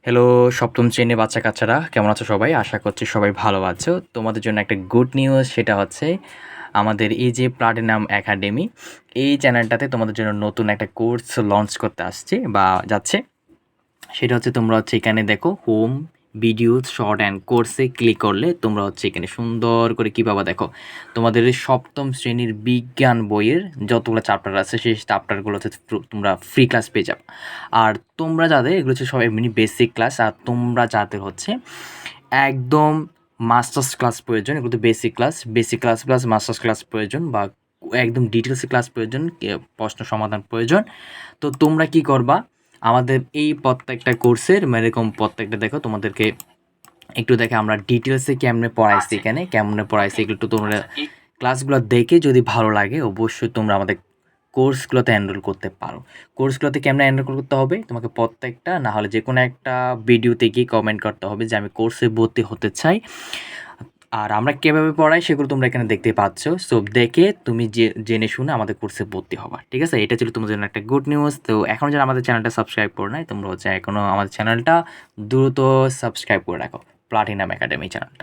Hello সপ্তম শ্রেণীর বাচ্চা-কাচ্চারা কেমন আছো সবাই? আশা করছি সবাই ভালো আছো। তোমাদের জন্য একটা গুড নিউজ সেটা হচ্ছে আমাদের এই যে প্লাটিনাম একাডেমি এই চ্যানেলটাতে তোমাদের জন্য নতুন একটা কোর্স লঞ্চ করতে আসছে বা যাচ্ছে। সেটা হচ্ছে তোমরা হচ্ছে এখানে দেখো হোম, ভিডিওস, শর্ট অ্যান্ড কোর্সে ক্লিক করলে তোমরা হচ্ছে এখানে সুন্দর করে কী পাবা দেখো। তোমাদের এই সপ্তম শ্রেণীর বিজ্ঞান বইয়ের যতগুলো চ্যাপ্টার আছে সেই চ্যাপ্টারগুলোতে তোমরা ফ্রি ক্লাস পেয়ে যাবে। আর তোমরা যাদের এগুলো হচ্ছে সব এমনি বেসিক ক্লাস, আর তোমরা যাদের হচ্ছে একদম মাস্টার্স ক্লাস প্রয়োজন, এগুলো তো basic class plus masters class প্রয়োজন বা একদম ডিটেলসে ক্লাস প্রয়োজন, প্রশ্ন সমাধান প্রয়োজন, তো তোমরা কি করবা আমাদের এই প্রত্যেকটা কোর্সের এরকম প্রত্যেকটা দেখো তোমাদেরকে একটু দেখে আমরা ডিটেলসে কেমনে পড়াইছি, এখানে কেমনে পড়াইছি একটু তোমরা ক্লাসগুলো দেখে যদি ভালো লাগে অবশ্যই তোমরা আমাদের কোর্সগুলোতে এনরোল করতে পারো। কোর্সগুলোতে কেমনে এনরোল করতে হবে, তোমাকে প্রত্যেকটা না হলে যে কোনো একটা ভিডিওতে গিয়ে কমেন্ট করতে হবে যে আমি কোর্সে ভর্তি হতে চাই। আর আমরা কীভাবে পড়াই সেগুলো তোমরা এখানে দেখতে পাচ্ছ। সো দেখে তুমি জেনে শুনে আমাদের কোর্সে ভর্তি হবা, ঠিক আছে? এটা ছিল তোমাদের জন্য একটা গুড নিউজ। তো এখনও যারা আমাদের চ্যানেলটা সাবস্ক্রাইব করে নাই তোমরা হচ্ছে এখনও আমাদের চ্যানেলটা দ্রুত সাবস্ক্রাইব করে রাখো, প্লাটিনাম একাডেমি চ্যানেলটা।